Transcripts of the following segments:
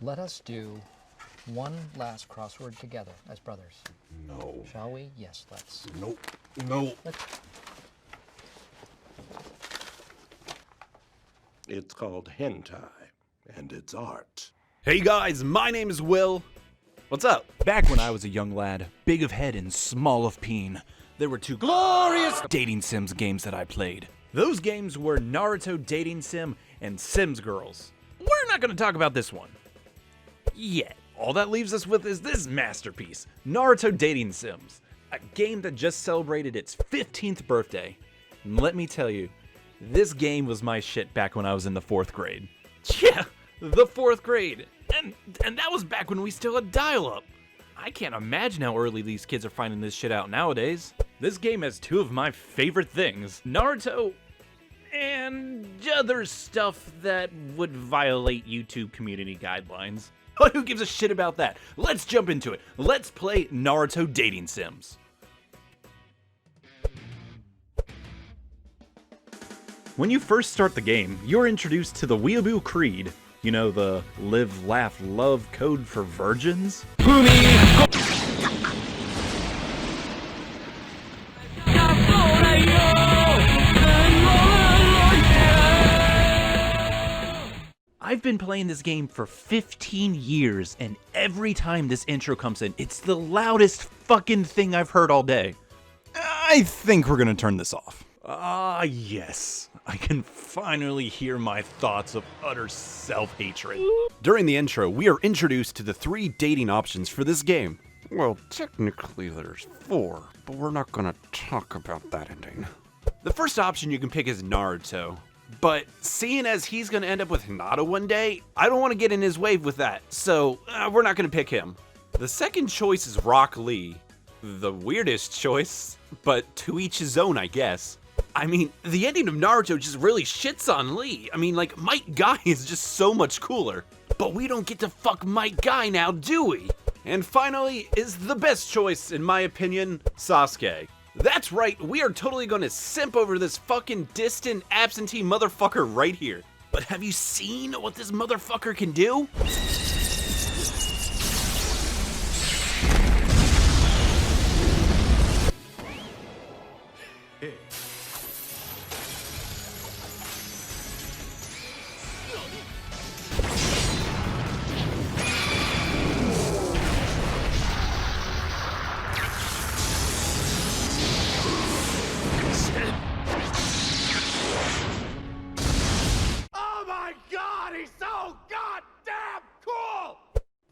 Let us do one last crossword together as brothers. No. Shall we? Yes, let's. Nope. No. It's called hentai, and it's art. Hey guys, my name is Will. What's up? Back when I was a young lad, big of head and small of peen, there were two glorious dating sims games that I played. Those games were Naruto Dating Sim and Sims Girls. We're not going to talk about this one yet. All that leaves us with is this masterpiece, Naruto Dating Sims, a game that just celebrated its 15th birthday. And let me tell you, this game was my shit back when I was in the 4th grade. Yeah, the 4th grade. And that was back when we still had dial-up. I can't imagine how early these kids are finding this shit out nowadays. This game has two of my favorite things, Naruto and other stuff that would violate YouTube community guidelines. But who gives a shit about that? Let's jump into it. Let's play Naruto Dating Sims. When you first start the game, you're introduced to the Weeaboo Creed. You know, the live, laugh, love code for virgins? I've been playing this game for 15 years, and every time this intro comes in, it's the loudest fucking thing I've heard all day. I think we're gonna turn this off. Ah, yes. I can finally hear my thoughts of utter self-hatred. During the intro, we are introduced to the 3 dating options for this game. Well, technically there's 4, but we're not gonna talk about that ending. The first option you can pick is Naruto, but seeing as he's gonna end up with Hinata one day, I don't want to get in his wave with that, so we're not gonna pick him. The second choice is Rock Lee. The weirdest choice, but to each his own, I guess. I mean, the ending of Naruto just really shits on Lee. I mean, like, Might Guy is just so much cooler. But we don't get to fuck Might Guy now, do we? And finally, is the best choice, in my opinion, Sasuke. That's right, we are totally gonna simp over this fucking distant, absentee motherfucker right here. But have you seen what this motherfucker can do?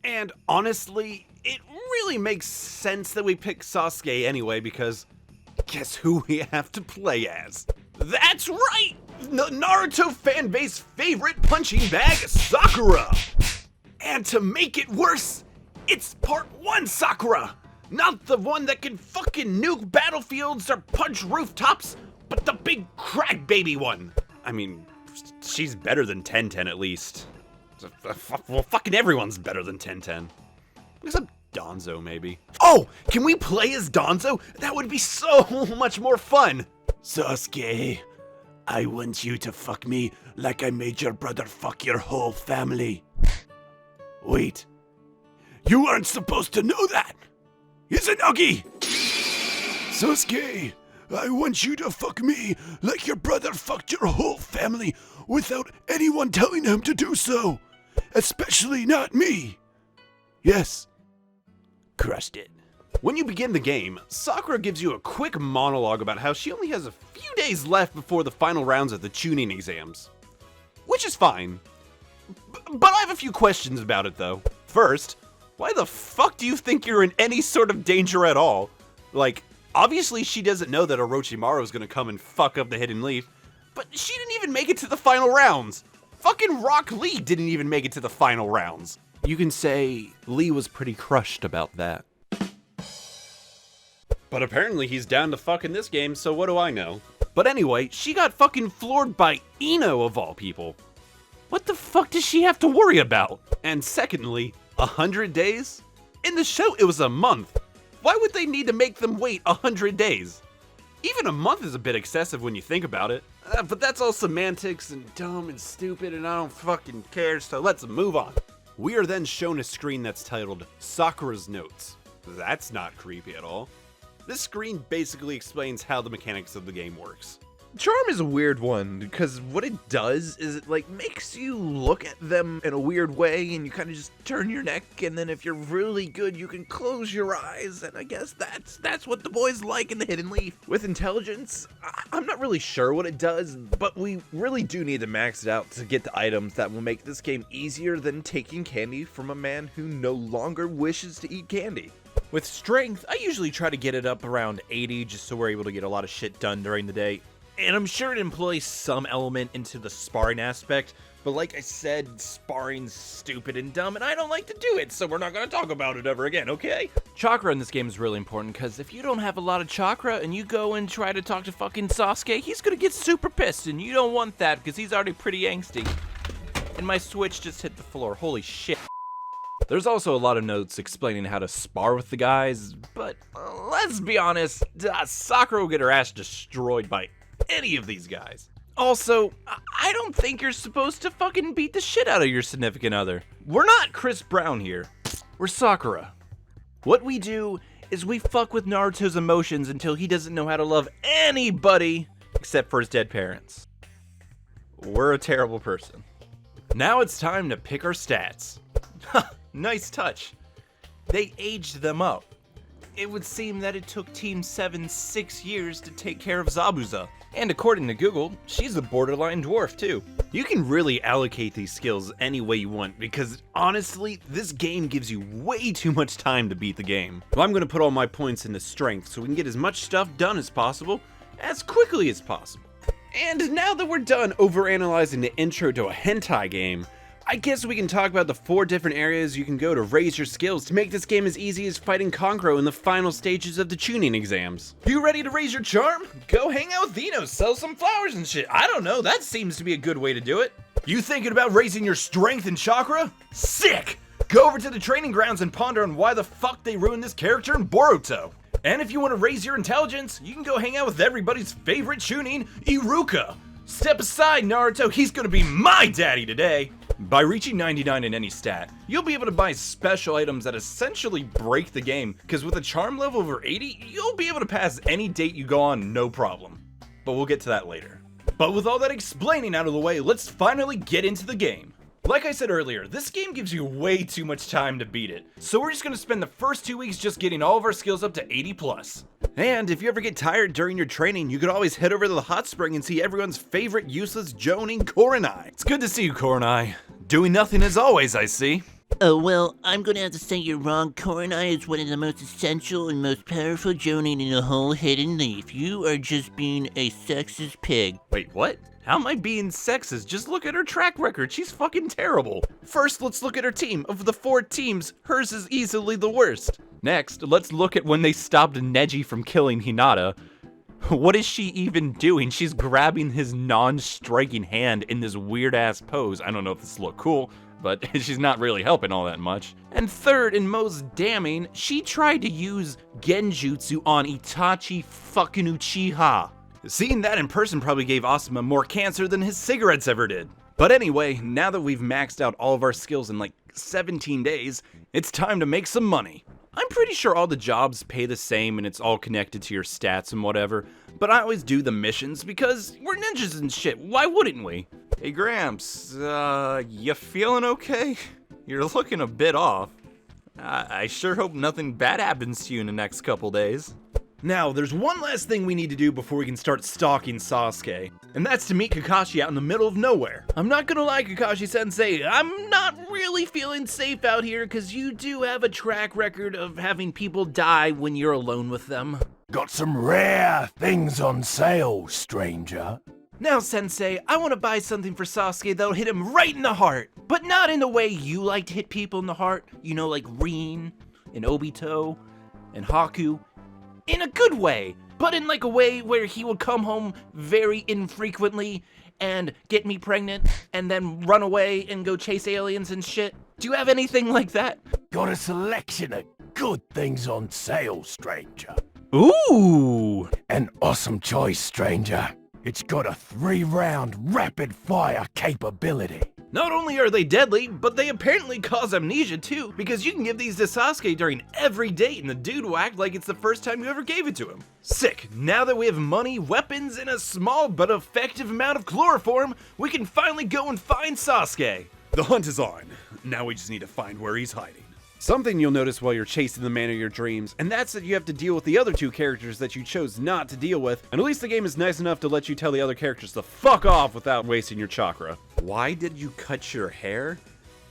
And honestly, it really makes sense that we pick Sasuke anyway, because guess who we have to play as? That's right! Naruto fanbase favorite punching bag, Sakura! And to make it worse, it's part 1 Sakura! Not the one that can fucking nuke battlefields or punch rooftops, but the big crack baby one! I mean, she's better than 10-10 at least. Well, fucking everyone's better than 10-10. Except Danzo, maybe. Oh, can we play as Danzo? That would be so much more fun. Sasuke, I want you to fuck me like I made your brother fuck your whole family. Wait, you aren't supposed to know that. Izanagi! Sasuke, I want you to fuck me like your brother fucked your whole family without anyone telling him to do so. Especially not me. Yes. Crushed it. When you begin the game, Sakura gives you a quick monologue about how she only has a few days left before the final rounds of the Chunin exams. Which is fine. But I have a few questions about it though. First, why the fuck do you think you're in any sort of danger at all? Like, obviously she doesn't know that Orochimaru is gonna come and fuck up the Hidden Leaf, but she didn't even make it to the final rounds. Fucking Rock Lee didn't even make it to the final rounds. You can say Lee was pretty crushed about that. But apparently he's down to fuck in this game, so what do I know? But anyway, she got fucking floored by Ino of all people. What the fuck does she have to worry about? And secondly, 100 days? In the show, it was a month. Why would they need to make them wait 100 days? Even a month is a bit excessive when you think about it. But that's all semantics and dumb and stupid and I don't fucking care, so let's move on. We are then shown a screen that's titled Sakura's Notes. That's not creepy at all. This screen basically explains how the mechanics of the game works. Charm is a weird one, because what it does is it like makes you look at them in a weird way, and you kind of just turn your neck, and then if you're really good, you can close your eyes, and I guess that's what the boys like in the Hidden Leaf. With intelligence, I'm not really sure what it does, but we really do need to max it out to get the items that will make this game easier than taking candy from a man who no longer wishes to eat candy. With strength, I usually try to get it up around 80 just so we're able to get a lot of shit done during the day. And I'm sure it employs some element into the sparring aspect, but like I said, sparring's stupid and dumb, and I don't like to do it, so we're not gonna talk about it ever again, okay? Chakra in this game is really important, because if you don't have a lot of chakra and you go and try to talk to fucking Sasuke, he's gonna get super pissed, and you don't want that, because he's already pretty angsty. And my Switch just hit the floor, holy shit. There's also a lot of notes explaining how to spar with the guys, but let's be honest, Sakura will get her ass destroyed by any of these guys. Also, I don't think you're supposed to fucking beat the shit out of your significant other. We're not Chris Brown here. We're Sakura. What we do is we fuck with Naruto's emotions until he doesn't know how to love anybody except for his dead parents. We're a terrible person. Now it's time to pick our stats. Nice touch. They aged them up. It would seem that it took Team 7 6 years to take care of Zabuza. And according to Google, she's a borderline dwarf too. You can really allocate these skills any way you want, because honestly, this game gives you way too much time to beat the game. Well, I'm gonna put all my points into strength so we can get as much stuff done as possible, as quickly as possible. And now that we're done overanalyzing the intro to a hentai game, I guess we can talk about the 4 different areas you can go to raise your skills to make this game as easy as fighting Kankuro in the final stages of the tuning exams. You ready to raise your charm? Go hang out with Vino, sell some flowers and shit. I don't know, that seems to be a good way to do it. You thinking about raising your strength and chakra? Sick! Go over to the training grounds and ponder on why the fuck they ruined this character in Boruto. And if you want to raise your intelligence, you can go hang out with everybody's favorite Chunin, Iruka. Step aside, Naruto, he's gonna be my daddy today. By reaching 99 in any stat, you'll be able to buy special items that essentially break the game, because with a charm level over 80, you'll be able to pass any date you go on no problem. But we'll get to that later. But with all that explaining out of the way, let's finally get into the game. Like I said earlier, this game gives you way too much time to beat it, so we're just gonna spend the first 2 weeks just getting all of our skills up to 80 plus. And if you ever get tired during your training, you could always head over to the hot spring and see everyone's favorite useless joning, Koronai. It's good to see you, Koronai. Doing nothing as always, I see. Oh, well, I'm gonna have to say you're wrong. Koronai is one of the most essential and most powerful jonin in the whole Hidden Leaf. You are just being a sexist pig. Wait, what? How am I being sexist? Just look at her track record. She's fucking terrible. First, let's look at her team. Of the 4 teams, hers is easily the worst. Next, let's look at when they stopped Neji from killing Hinata. What is she even doing? She's grabbing his non-striking hand in this weird-ass pose. I don't know if this look cool, but she's not really helping all that much. And third, and most damning, she tried to use Genjutsu on Itachi fucking Uchiha. Seeing that in person probably gave Asuma more cancer than his cigarettes ever did. But anyway, now that we've maxed out all of our skills in like 17 days, it's time to make some money. I'm pretty sure all the jobs pay the same and it's all connected to your stats and whatever, but I always do the missions because we're ninjas and shit, why wouldn't we? Hey Gramps, you feeling okay? You're looking a bit off. I sure hope nothing bad happens to you in the next couple days. Now, there's one last thing we need to do before we can start stalking Sasuke, and that's to meet Kakashi out in the middle of nowhere. I'm not gonna lie, Kakashi-sensei, I'm not really feeling safe out here because you do have a track record of having people die when you're alone with them. Got some rare things on sale, stranger. Now, Sensei, I want to buy something for Sasuke that'll hit him right in the heart, but not in the way you like to hit people in the heart, you know, like Rin, and Obito, and Haku. In a good way, but in like a way where he would come home very infrequently and get me pregnant and then run away and go chase aliens and shit. Do you have anything like that? Got a selection of good things on sale, stranger. Ooh! An awesome choice, stranger. It's got a 3-round rapid-fire capability. Not only are they deadly, but they apparently cause amnesia too, because you can give these to Sasuke during every date and the dude will act like it's the first time you ever gave it to him. Sick! Now that we have money, weapons, and a small but effective amount of chloroform, we can finally go and find Sasuke. The hunt is on. Now we just need to find where he's hiding. Something you'll notice while you're chasing the man of your dreams, and that's that you have to deal with the other two characters that you chose not to deal with, and at least the game is nice enough to let you tell the other characters to fuck off without wasting your chakra. Why did you cut your hair?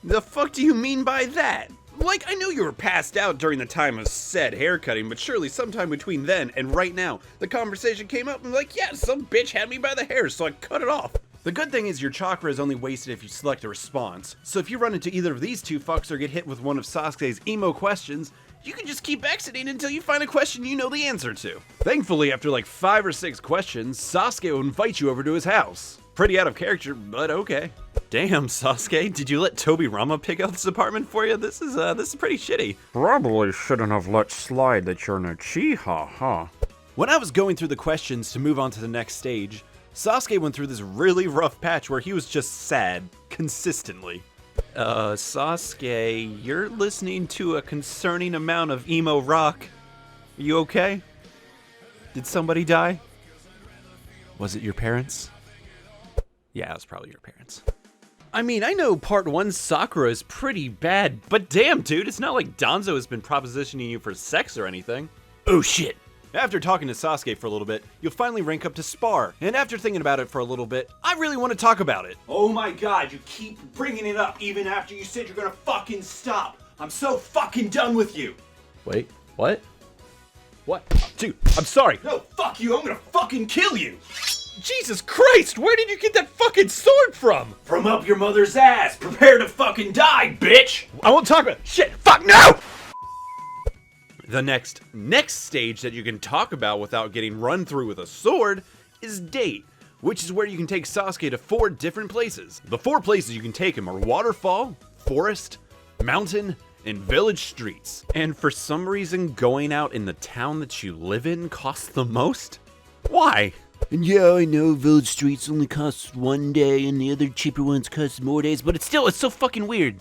The fuck do you mean by that? Like, I knew you were passed out during the time of said haircutting, but surely sometime between then and right now, the conversation came up and like, yeah, some bitch had me by the hair, so I cut it off. The good thing is your chakra is only wasted if you select a response, so if you run into either of these two fucks or get hit with one of Sasuke's emo questions, you can just keep exiting until you find a question you know the answer to. Thankfully, after like 5 or 6 questions, Sasuke will invite you over to his house. Pretty out of character, but okay. Damn, Sasuke, did you let Tobirama pick out this apartment for you? This is pretty shitty. Probably shouldn't have let slide that you're no Uchiha, huh? When I was going through the questions to move on to the next stage, Sasuke went through this really rough patch where he was just sad, consistently. Sasuke, you're listening to a concerning amount of emo rock. Are you okay? Did somebody die? Was it your parents? Yeah, it was probably your parents. I mean, I know part 1 Sakura is pretty bad, but damn, dude, it's not like Danzo has been propositioning you for sex or anything. Oh shit. After talking to Sasuke for a little bit, you'll finally rank up to Spar, and after thinking about it for a little bit, I really want to talk about it. Oh my god, you keep bringing it up even after you said you're gonna fucking stop. I'm so fucking done with you. Wait, what? What? Dude, I'm sorry. No, fuck you, I'm gonna fucking kill you. Jesus Christ, where did you get that fucking sword from? From up your mother's ass. Prepare to fucking die, bitch. I won't talk about it. Shit, fuck, no! The next stage that you can talk about without getting run through with a sword is Date, which is where you can take Sasuke to 4 different places. The 4 places you can take him are Waterfall, Forest, Mountain, and Village Streets. And for some reason, going out in the town that you live in costs the most? Why? And yeah, I know Village Streets only costs 1 day and the other cheaper ones cost more days, but It's so fucking weird.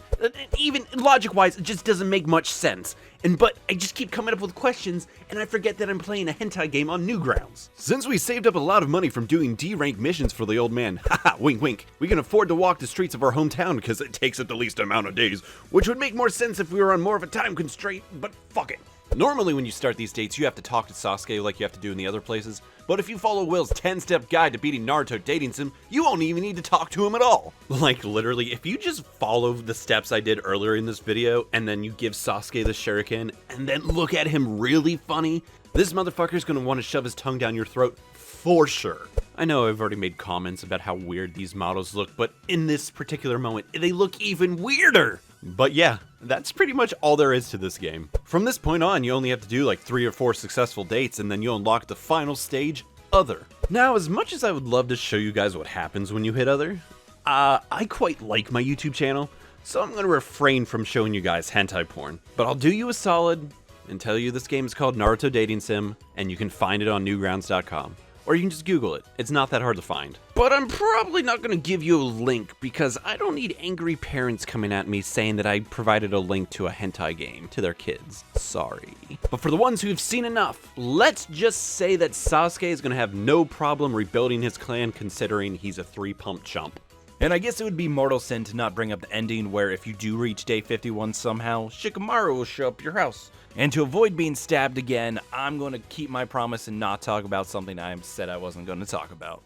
Even logic-wise, it just doesn't make much sense. But I just keep coming up with questions, and I forget that I'm playing a hentai game on Newgrounds. Since we saved up a lot of money from doing D-rank missions for the old man, haha, wink wink, we can afford to walk the streets of our hometown because it takes up the least amount of days, which would make more sense if we were on more of a time constraint, but fuck it. Normally when you start these dates, you have to talk to Sasuke like you have to do in the other places, but if you follow Will's 10-step guide to beating Naruto dating sim, you won't even need to talk to him at all. Like literally, if you just follow the steps I did earlier in this video, and then you give Sasuke the shuriken, and then look at him really funny, this motherfucker's gonna want to shove his tongue down your throat for sure. I know I've already made comments about how weird these models look, but in this particular moment, they look even weirder. But yeah, that's pretty much all there is to this game. From this point on, you only have to do like 3 or 4 successful dates, and then you'll unlock the final stage, Other. Now, as much as I would love to show you guys what happens when you hit Other, I quite like my YouTube channel, so I'm going to refrain from showing you guys hentai porn. But I'll do you a solid and tell you this game is called Naruto Dating Sim, and you can find it on Newgrounds.com. Or you can just Google it. It's not that hard to find. But I'm probably not going to give you a link because I don't need angry parents coming at me saying that I provided a link to a hentai game to their kids. Sorry. But for the ones who've seen enough, let's just say that Sasuke is going to have no problem rebuilding his clan considering he's a 3-pump chump. And I guess it would be mortal sin to not bring up the ending where if you do reach day 51 somehow, Shikamaru will show up at your house. And to avoid being stabbed again, I'm going to keep my promise and not talk about something I said I wasn't going to talk about.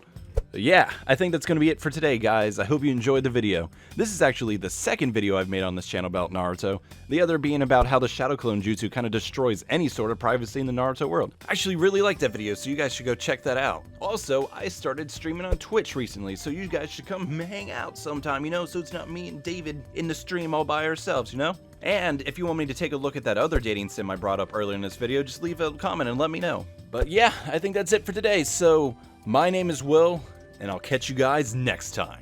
Yeah, I think that's going to be it for today, guys. I hope you enjoyed the video. This is actually the second video I've made on this channel about Naruto, the other being about how the Shadow Clone Jutsu kind of destroys any sort of privacy in the Naruto world. I actually really like that video, so you guys should go check that out. Also, I started streaming on Twitch recently, so you guys should come hang out sometime, you know, so it's not me and David in the stream all by ourselves, you know? And if you want me to take a look at that other dating sim I brought up earlier in this video, just leave a comment and let me know. But yeah, I think that's it for today, so my name is Will, and I'll catch you guys next time.